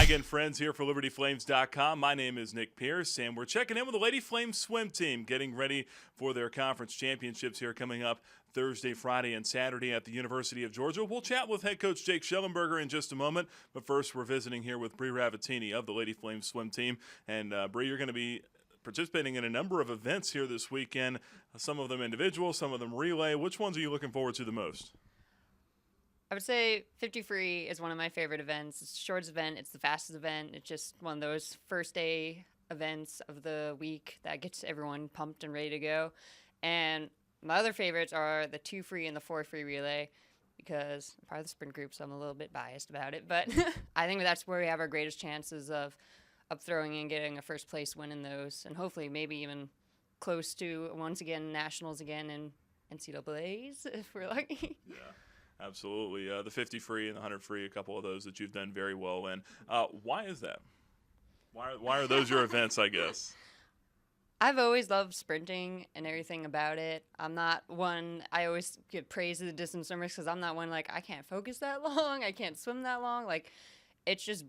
again, friends, here for LibertyFlames.com. My name is Nick Pierce, and we're checking in with the Lady Flames swim team, getting ready for their conference championships here coming up Thursday, Friday, and Saturday at the University of Georgia. We'll chat with head coach Jake Shellenberger in just a moment, but first we're visiting here with Brye Ravettine of the Lady Flames swim team. And Brye, you're going to be participating in a number of events here this weekend, some of them individual, some of them relay. Which ones are you looking forward to the most? I would say 50 free is one of my favorite events. It's the shortest event. It's the fastest event. It's just one of those first day events of the week that gets everyone pumped and ready to go. And my other favorites are the 2 free and the 4 free relay, because I'm part of the sprint group, so I'm a little bit biased about it. But I think that's where we have our greatest chances of throwing and getting a first place win in those, and hopefully maybe even close to, once again, nationals again in NCAAs if we're lucky. Yeah. Absolutely. The 50 free and the 100 free, a couple of those that you've done very well in. Why is that? Why are those your events, I guess? I've always loved sprinting and everything about it. I'm not one, I always give praise to the distance swimmers because I'm not one like, I can't focus that long, I can't swim that long. Like, it's just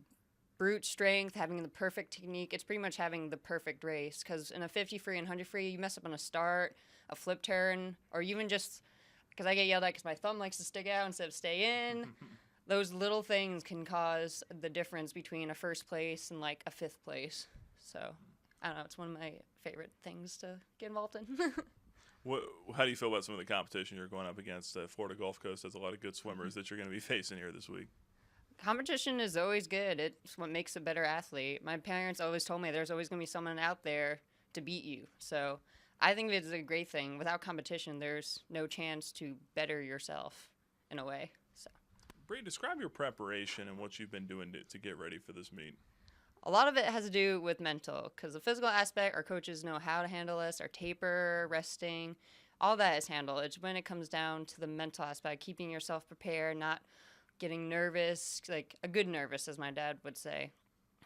brute strength, having the perfect technique. It's pretty much having the perfect race, because in a 50 free and 100 free, you mess up on a start, a flip turn, or even just, because I get yelled at because my thumb likes to stick out instead of stay in. Those little things can cause the difference between a first place and like a 5th place. So, I don't know, it's one of my favorite things to get involved in. How do you feel about some of the competition you're going up against? Florida Gulf Coast has a lot of good swimmers that you're going to be facing here this week. Competition is always good. It's what makes a better athlete. My parents always told me there's always going to be someone out there to beat you. So I think it's a great thing. Without competition, there's no chance to better yourself in a way. So, Brye, describe your preparation and what you've been doing to get ready for this meet. A lot of it has to do with mental, because the physical aspect, our coaches know how to handle us, our taper, resting, all that is handled. It's when it comes down to the mental aspect, keeping yourself prepared, not getting nervous, like a good nervous, as my dad would say.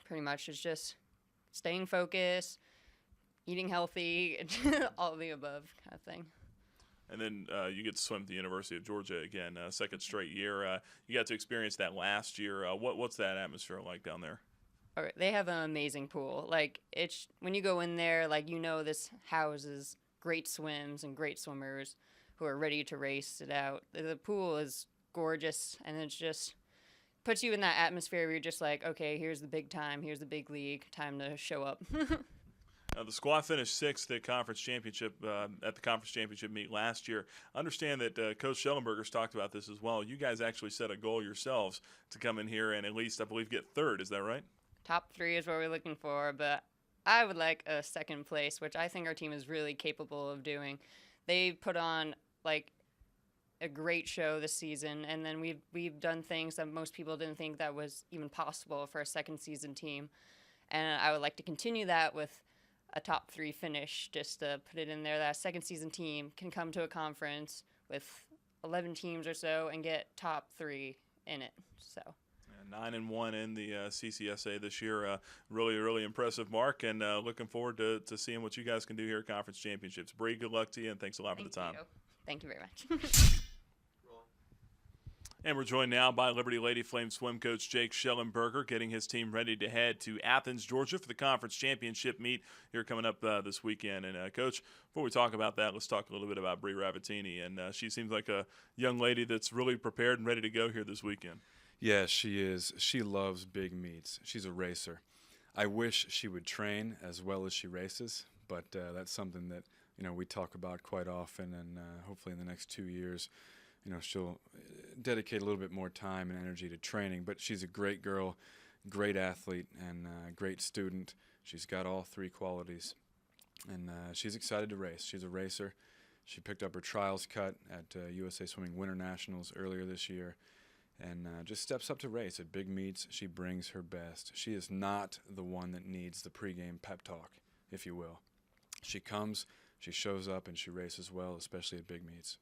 Pretty much it's just staying focused, eating healthy, all of the above kind of thing. And then you get to swim at the University of Georgia again, second straight year. You got to experience that last year. What's that atmosphere like down there? All right, they have an amazing pool. Like, it's when you go in there, like, you know, this houses great swims and great swimmers who are ready to race it out. The pool is gorgeous, and it's just puts you in that atmosphere where you're just like, okay, here's the big time, here's the big league, time to show up. The squad finished 6th at the conference championship meet last year. Understand that Coach Shellenberger's talked about this as well. You guys actually set a goal yourselves to come in here and at least, I believe, get 3rd. Is that right? Top 3 is what we're looking for, but I would like a 2nd place, which I think our team is really capable of doing. They put on like a great show this season, and then we've done things that most people didn't think that was even possible for a 2nd season team, and I would like to continue that with a top 3 finish, just to put it in there that a 2nd season team can come to a conference with 11 teams or so and get top 3 in it. So 9-1 in the CCSA this year. Really, really impressive mark, and looking forward to seeing what you guys can do here at Conference Championships. Brye, good luck to you, and thanks a lot for the time. Thank you very much. And we're joined now by Liberty Lady Flames swim coach Jake Shellenberger, getting his team ready to head to Athens, Georgia for the conference championship meet here coming up this weekend. And, Coach, before we talk about that, let's talk a little bit about Brye Ravettine. And she seems like a young lady that's really prepared and ready to go here this weekend. Yeah, she is. She loves big meets. She's a racer. I wish she would train as well as she races, but that's something that, we talk about quite often, and hopefully in the next 2 years, she'll dedicate a little bit more time and energy to training. But she's a great girl, great athlete, and great student. She's got all 3 qualities, and she's excited to race. She's a racer. She picked up her trials cut at USA Swimming Winter Nationals earlier this year, and just steps up to race at big meets. She brings her best. She is not the one that needs the pregame pep talk, if you will. She comes, she shows up, and she races well, especially at big meets.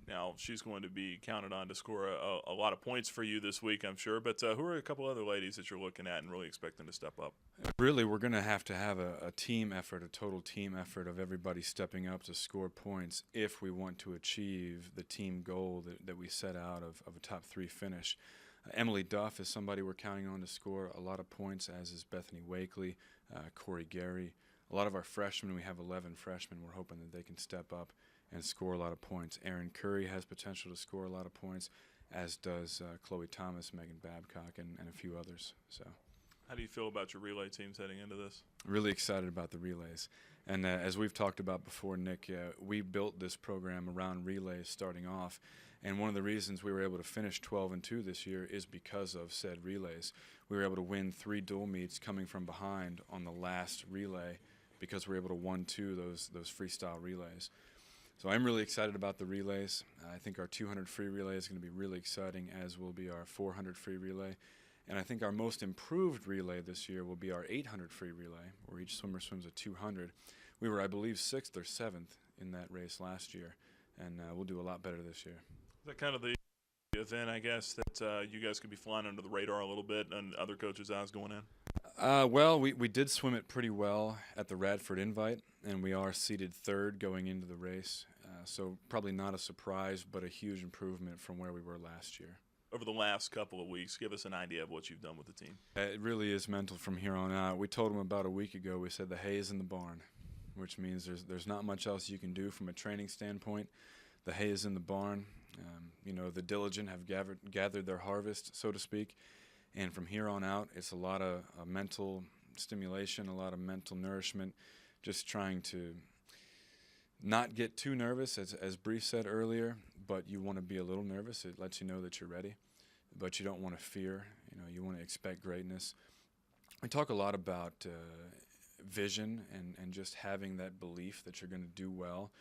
Now, she's going to be counted on to score a lot of points for you this week, I'm sure. But who are a couple other ladies that you're looking at and really expecting to step up? Really, we're going to have a team effort, a total team effort of everybody stepping up to score points if we want to achieve the team goal that we set out of a top 3 finish. Emily Duff is somebody we're counting on to score a lot of points, as is Bethany Wakely, Corey Gary. A lot of our freshmen, we have 11 freshmen, we're hoping that they can step up and score a lot of points. Erin Curry has potential to score a lot of points, as does Chloe Thomas, Megan Babcock, and a few others. So, How do you feel about your relay teams heading into this? really excited about the relays. And as we've talked about before, Nick, we built this program around relays starting off. And one of the reasons we were able to finish 12-2 this year is because of said relays. We were able to win 3 dual meets coming from behind on the last relay because we were able to 1-2 those freestyle relays. So I'm really excited about the relays. I think our 200 free relay is going to be really exciting, as will be our 400 free relay. And I think our most improved relay this year will be our 800 free relay, where each swimmer swims a 200. We were, I believe, 6th or 7th in that race last year, and we'll do a lot better this year. Is that kind of the event, I guess, that you guys could be flying under the radar a little bit and other coaches' eyes going in? Well, we did swim it pretty well at the Radford Invite, and we are seeded 3rd going into the race. So probably not a surprise, but a huge improvement from where we were last year. Over the last couple of weeks, give us an idea of what you've done with the team. It really is mental from here on out. We told them about a week ago, we said the hay is in the barn, which means there's not much else you can do from a training standpoint. The hay is in the barn. The diligent have gathered their harvest, so to speak. And from here on out, it's a lot of mental stimulation, a lot of mental nourishment, just trying to not get too nervous, as Brye said earlier, but you want to be a little nervous. It lets you know that you're ready, but you don't want to fear. You want to expect greatness. We talk a lot about vision and just having that belief that you're going to do well.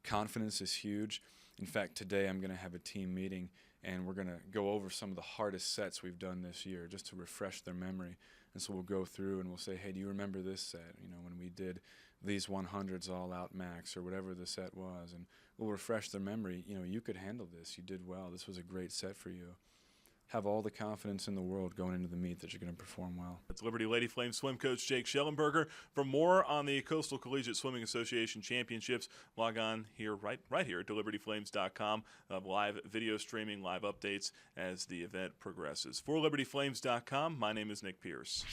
Confidence is huge. In fact, today I'm going to have a team meeting, and we're going to go over some of the hardest sets we've done this year just to refresh their memory. And so we'll go through and we'll say, hey, do you remember this set? When we did these 100s all out max or whatever the set was. And we'll refresh their memory. You could handle this. You did well. This was a great set for you. Have all the confidence in the world going into the meet that you're going to perform well. That's Liberty Lady Flames swim coach Jake Shellenberger. For more on the Coastal Collegiate Swimming Association Championships, log on here right here at libertyflames.com. Live video streaming, live updates as the event progresses. For libertyflames.com, my name is Nick Pierce.